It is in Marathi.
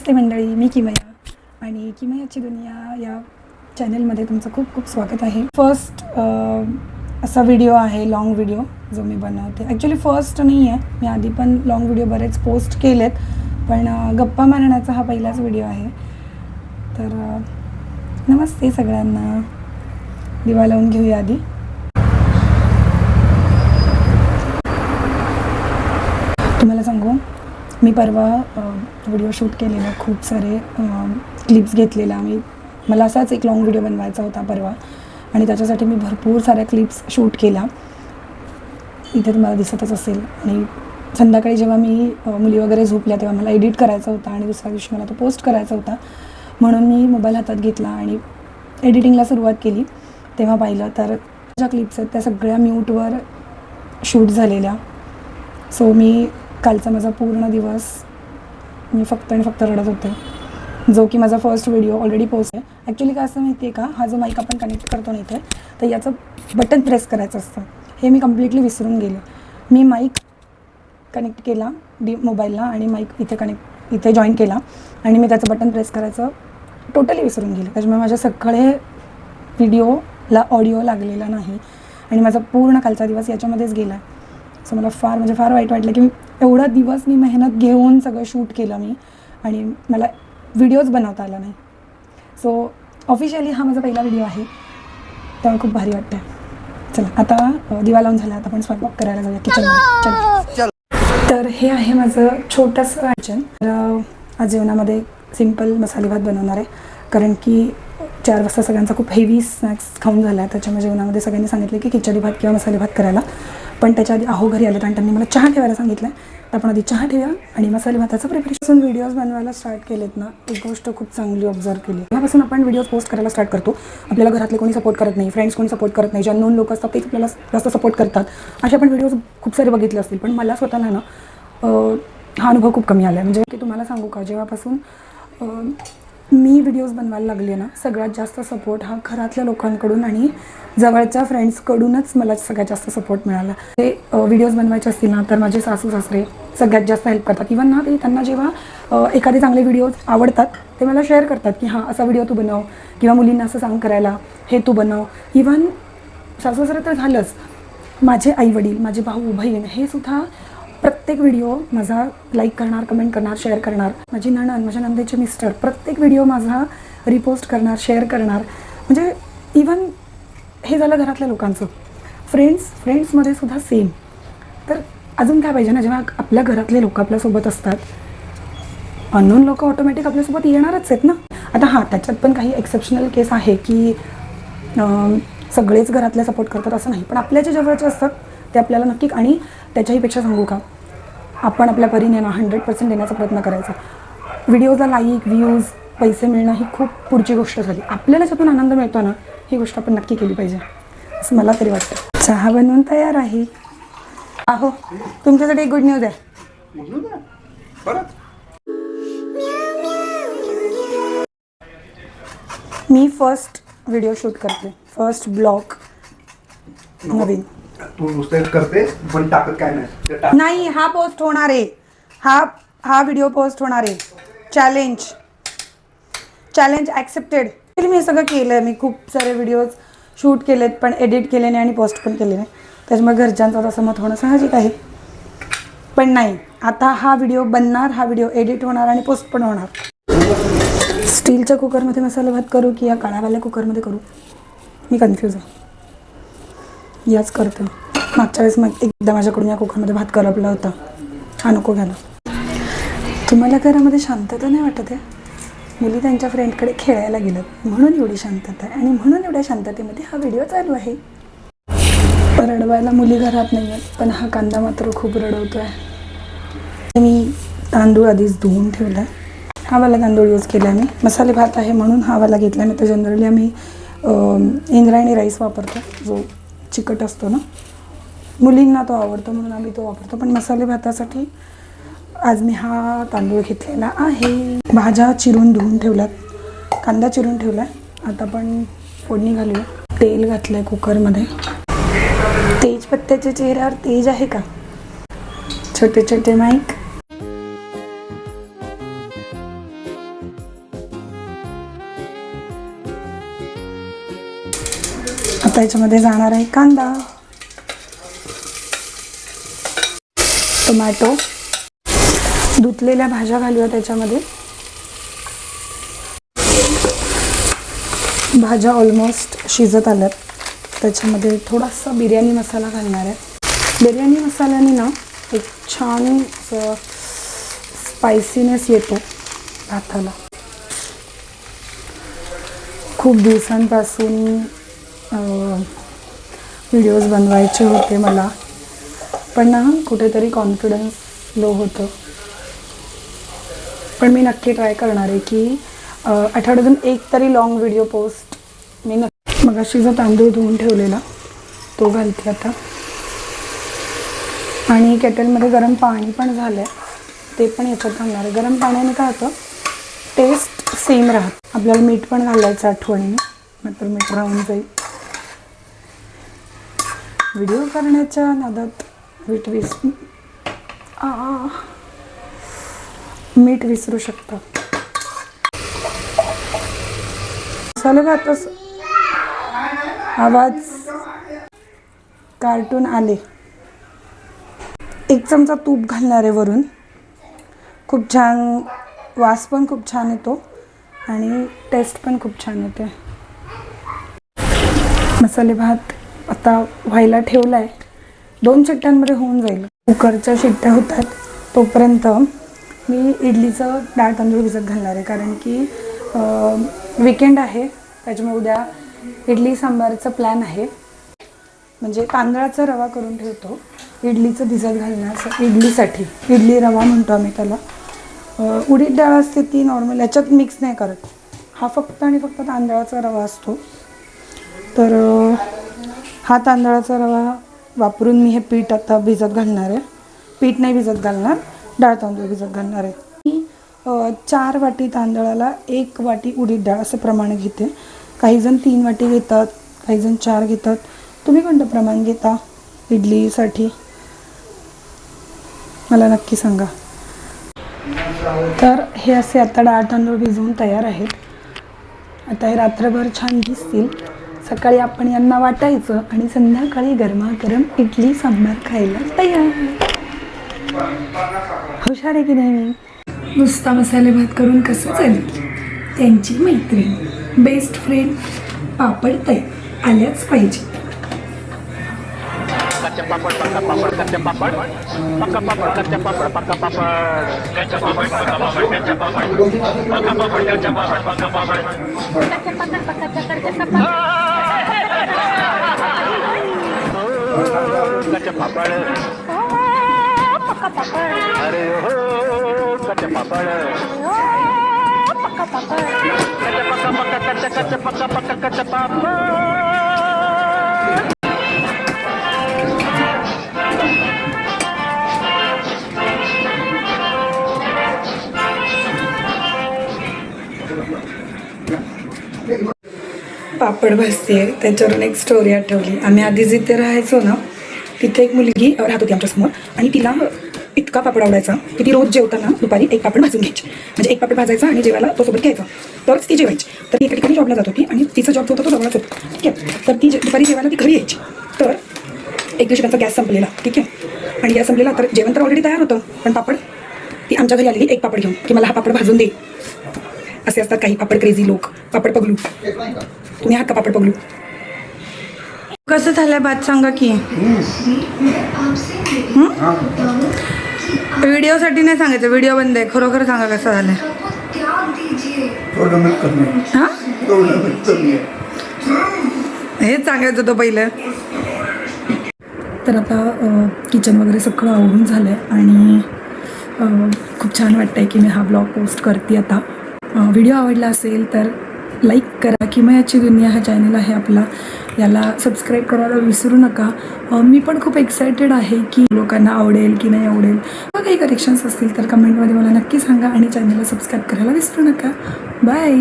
नमस्ते मंडळी, मी किमया आणि किमयाची दुनिया या चॅनलमध्ये तुमचं खूप खूप स्वागत आहे. फर्स्ट असा व्हिडिओ आहे, लॉंग व्हिडिओ जो मी बनवते. ॲक्च्युली फर्स्ट नाही आहे, मी आधी पण लॉंग व्हिडिओ बरेच पोस्ट केलेत, पण गप्पा मारण्याचा हा पहिलाच व्हिडिओ आहे. तर नमस्ते सगळ्यांना. दिवा लावून घेऊया आधी. तुम्हाला सांगू, मी परवा व्हिडिओ शूट केलेला, खूप सारे क्लिप्स घेतलेला. मला असाच एक लॉंग व्हिडिओ बनवायचा होता परवा, आणि त्याच्यासाठी मी भरपूर साऱ्या क्लिप्स शूट केला. इथे तुम्हाला दिसतच असेल. आणि संध्याकाळी जेव्हा मी मुली वगैरे झोपल्या तेव्हा मला एडिट करायचा होता आणि दुसऱ्या दिवशी मला तो पोस्ट करायचा होता, म्हणून मी मोबाईल हातात घेतला आणि एडिटिंगला सुरुवात केली. तेव्हा पाहिलं तर ज्या क्लिप्स आहेत त्या सगळ्या म्यूटवर शूट झालेल्या. सो मी कालचा माझा पूर्ण दिवस मी फक्त आणि फक्त रडत होते, जो की माझा फर्स्ट व्हिडिओ ऑलरेडी पोस्ट आहे. ॲक्च्युली काय असं माहिती आहे का, हा जो माईक आपण कनेक्ट करतो नाही तर याचं बटन प्रेस करायचं असतं, हे मी कम्प्लिटली विसरून गेले. मी माईक कनेक्ट केला मोबाईलला आणि माईक इथे जॉईन केला आणि मी त्याचं बटन प्रेस करायचं टोटली विसरून गेले. त्याच्यामुळे माझ्या सगळे व्हिडिओला ऑडिओ लागलेला नाही आणि माझा पूर्ण कालचा दिवस याच्यामध्येच गेला. सो मला फार वाईट वाटलं की एवढा दिवस मी मेहनत घेऊन सगळं शूट केलं मी, आणि मला व्हिडिओज बनवता आला नाही. सो ऑफिशियली हा माझा पहिला व्हिडिओ आहे, तेव्हा खूप भारी वाटतं. चला आता दिवा लावून झाला, आता आपण स्वयंपाक करायला जाऊया किचनमध्ये. तर हे आहे माझं छोटंसं किचन. तर आज जेवणामध्ये सिंपल मसाले भात बनवणार आहे, कारण की 4 वाजता सगळ्यांचा खूप हेवी स्नॅक्स खाऊन झाला आहे. त्याच्यामुळे जेवणामध्ये सगळ्यांनी सांगितलं की खिचडी भात किंवा मसाले भात करायला. पण त्याच्या आधी अहो घरी आलेत आणि त्यांनी मला चहा ठेवायला सांगितलं आहे. तर आपण आधी चहा ठेवूया आणि मसाले भाताचं प्रिपरेशन. व्हिडिओज बनवायला स्टार्ट केलेत ना, एक गोष्ट खूप चांगली ऑब्झर्व केली. तेव्हापासून आपण व्हिडिओज पोस्ट करायला स्टार्ट करतो, आपल्याला घरातले कोणी सपोर्ट करत नाही, फ्रेंड्स कोणी सपोर्ट करत नाही, जे अननोन लोक असतात तेच आपल्याला जास्त सपोर्ट करतात. असे आपण व्हिडिओज खूप सारे बघितले असतील, पण मला स्वतःला ना हा अनुभव खूप कमी आला आहे. म्हणजे की तुम्हाला सांगू का, जेव्हापासून मी व्हिडिओज बनवायला लागले ना, सगळ्यात जास्त सपोर्ट हा घरातल्या लोकांकडून आणि जवळच्या फ्रेंड्सकडूनच मला सगळ्यात जास्त सपोर्ट मिळाला. ते व्हिडिओज बनवायचे असतील ना, तर माझे सासू सासरे सगळ्यात जास्त हेल्प करतात. इव्हन ना, ते त्यांना जेव्हा एखादे चांगले व्हिडिओज आवडतात ते मला शेअर करतात की हां असा व्हिडिओ तू बनव, किंवा मुलींना असं सांग करायला, हे तू बनव. इव्हन सासू सासरे तर झालंच, माझे आईवडील, माझे भाऊ बहीण हे सुद्धा प्रत्येक व्हिडिओ माझा लाईक करणार, कमेंट करणार, शेअर करणार. माझी नणंद, माझ्या नंदेचे मिस्टर प्रत्येक व्हिडिओ माझा रिपोस्ट करणार, शेअर करणार. म्हणजे इव्हन हे झालं घरातल्या लोकांचं. फ्रेंड्समध्ये सुद्धा सेम. तर अजून काय पाहिजे ना, जेव्हा आपल्या घरातले लोक आपल्यासोबत असतात, अननोन लोक ऑटोमॅटिक आपल्यासोबत येणारच आहेत ना. आता हां, त्याच्यात पण काही एक्सेप्शनल केस आहे की सगळेच घरातले सपोर्ट करतात असं नाही, पण आपल्या जे जवळचे असतात ते आपल्याला नक्की. आणि त्याच्याहीपेक्षा सांगू का, आपण आपल्या परीने ना 100% देण्याचा प्रयत्न करायचा. व्हिडिओला लाईक, व्ह्यूज, पैसे मिळणं ही खूप पुढची गोष्ट झाली. आपल्याला ज्यातून आनंद मिळतो ना, ही गोष्ट आपण नक्की केली पाहिजे, असं मला तरी वाटतं. चहा बनवून तयार आहे. अहो, तुमच्यासाठी एक गुड न्यूज आहे. मी फर्स्ट व्हिडिओ शूट करते, फर्स्ट ब्लॉग नवीन. तू नुसतं करते पण टाकत काय नाही. हा पोस्ट होणार आहे, हा व्हिडिओ पोस्ट होणार आहे. Challenge accepted. मी हे सगळं केलं आहे. मी खूप सारे व्हिडिओज शूट केलेत, पण एडिट केले नाही आणि पोस्ट पण केले नाही. त्याच्यामुळे घरच्यांचं तसं मत होणं साहजिक आहे. पण नाही, आता हा व्हिडिओ बनणार, हा व्हिडिओ एडिट होणार आणि पोस्ट पण होणार. स्टीलच्या कुकरमध्ये मसाला भात करू की या काळ्यावाल्या कुकरमध्ये करू, मी कन्फ्यूज आहे. याच करते. मागच्या वेळेस मग एकदा माझ्याकडून या कुकरमध्ये भात करपला होता, हा नको घ्यायला. तुम्हाला घरामध्ये शांतता नाही वाटत आहे? मुली त्यांच्या फ्रेंडकडे खेळायला गेल्यात म्हणून एवढी शांतता आहे, आणि म्हणून एवढ्या शांततेमध्ये हा व्हिडिओ चालू आहे. रडवायला मुली घरात नाही आहेत, पण हा कांदा मात्र खूप रडवतो आहे. मी तांदूळ आधीच धुवून ठेवला आहे. हा वाला तांदूळ यूज केला आहे मी. मसाले भात आहे म्हणून हा वाला घेतला, नाही तर जनरली आम्ही इंद्रायणी राईस वापरतो, जो चिकट असतो ना. मुलींना तो आवडतो म्हणून आम्ही तो वापरतो, पण मसाले भातासाठी आज मी हा तांदूळ घेतलेला आहे. भाज्या चिरून धुवून ठेवल्यात, कांदा चिरून ठेवला आहे. आता आपण फोडणी घालूया. तेल घातलं आहे कुकरमध्ये. तेजपत्त्याच्या चेहऱ्यावर तेज आहे का? छोटे छोटे माईक. आता याच्यामध्ये जाणार आहे कांदा, टोमॅटो, धुतलेल्या भाज्या घालूया त्याच्यामध्ये. भाज्या ऑलमोस्ट शिजत आल्यात. त्याच्यामध्ये थोडासा बिर्याणी मसाला घालणार आहे. बिर्याणी मसाल्याने ना एक छान स्पायसीनेस येतो भाताला. खूप दिवसांपासून व्हिडिओज बनवायचे होते मला, पण ना कुठेतरी कॉन्फिडन्स लो होतं. पण मी नक्की ट्राय करणार आहे की आठवड्यातून एक तरी लॉंग व्हिडिओ पोस्ट मी नक्की. मग अशी जो तांदूळ धुवून ठेवलेला तो घालते आता. आणि केटलमध्ये गरम पाणी पण झालं आहे, ते पण याच्यात घालणार आहे. गरम पाण्याने काय होतं, टेस्ट सेम राहत. आपल्याला मीठ पण घालायचं आठवणीने, नंतर मीठ राहून जाईल. व्हिडिओ करण्याच्या नादात मीठ विसरू शकता. मसाले भातच आवाज कार्टून आले. 1 चमचा तूप घालणार आहे वरून. खूप छान वास पण खूप छान येतो आणि टेस्ट पण खूप छान येते. मसाले भात आता व्हायला ठेवला आहे. 2 शिट्ट्यांमध्ये होऊन जाईल. कुकरच्या शिट्ट्या होतात तोपर्यंत मी इडलीचं डाळ तांदूळ भिजत घालणार आहे, कारण की वीकेंड आहे. त्याच्यामुळे उद्या इडली सांबारचा प्लॅन आहे. म्हणजे तांदळाचा रवा करून ठेवतो, इडलीचं भिजत घालण्यासाठी. इडलीसाठी इडली रवा म्हणतो आम्ही त्याला. उडीद डाळ असते ती नॉर्मल, याच्यात मिक्स नाही करत. हा फक्त आणि फक्त तांदळाचा रवा असतो. तर हा तांदळाचा रवा वापरून मी हे पीठ आता भिजत घालणार आहे. पीठ नाही भिजत घालणार, डाळ तांदूळ भिजत घालणार आहे. मी 4 वाटी तांदळाला 1 वाटी उडीद डाळ असं प्रमाण घेते. काहीजण 3 वाटी घेतात, काहीजण 4 घेतात. तुम्ही कोणतं प्रमाण घेता इडलीसाठी मला नक्की सांगा. तर हे असे आता डाळ तांदूळ भिजवून तयार आहेत. आता हे रात्रभर छान भिजतील. सकाळी आपण यांना वाटायचं आणि संध्याकाळी गरमागरम इडली सांबार खायला तयार. हुशार आहे की नाही मी. नुसता मसाले भात करून कसं चालेल. त्यांची मैत्रीण, बेस्ट फ्रेंड पापड ताई आल्याच पाहिजे. कच्चे पापड़ पक्का पापड़ कच्चे पापड़ पक्का पापड़ कच्चे पापड़ पक्का पापड़ कच्चे पापड़ पक्का पापड़ कच्चे पापड़ पक्का पापड़ कच्चे पापड़ पक्का पापड़ कच्चे पापड़ पक्का कच्चे पापड़ कच्चे पापड़ पक्का पापड़ अरे हो कच्चे पापड़ पक्का पापड़ कच्चे पक्का पक्का कच्चे पक्का पक्का कच्चे पापड़. पापड भाजते. त्याच्यावरून एक स्टोरी आठवली. आम्ही आधी जिथे राहायचो ना तिथे एक मुलगी राहत होती आमच्यासमोर, आणि तिला इतका पापड आवडायचा की ती रोज जेवताना दुपारी 1 पापड भाजून घ्यायची. म्हणजे 1 पापड भाजायचा आणि जेवायला तो सोबत घ्यायचा, तरच ती जेवायची. तर ती एका ठिकाणी जॉबला जात होती आणि तिचा जॉब होता तो जवळच होता, ठीक आहे. तर ती दुपारी जेवायला ती घरी यायची. तर एक दिवशी त्यांचा गॅस संपलेला, ठीक आहे. आणि गॅस संपलेला तर जेवण तर ऑलरेडी तयार होतं, पण पापड ती आमच्या घरी आलेली 1 पापड घेऊन की मला हा पापड भाजून दे. असे असतात काही पापड क्रेझी लोक. पापड पगलू. तुम्ही आहात का पापड पगलू? कसं झालंय भात सांगा की. व्हिडिओसाठी नाही सांगायचं, व्हिडिओ बंद आहे. खरोखर सांगा कसं झालंय. हां हेच सांगायचं होतं पहिलं. तर आता किचन वगैरे सगळं आवडून झालं आहे आणि खूप छान वाटतं आहे की मी हा ब्लॉग पोस्ट करते आता. व्हिडिओ आवडला असेल तर लाईक करा. किमयाची दुनिया हा चॅनल आहे आपला, याला सबस्क्राईब करायला विसरू नका. मी पण खूप एक्सायटेड आहे की लोकांना आवडेल की नाही आवडेल. काही करेक्शन्स असतील तर कमेंटमध्ये मला नक्की सांगा आणि चॅनलला सबस्क्राईब करायला विसरू नका. बाय.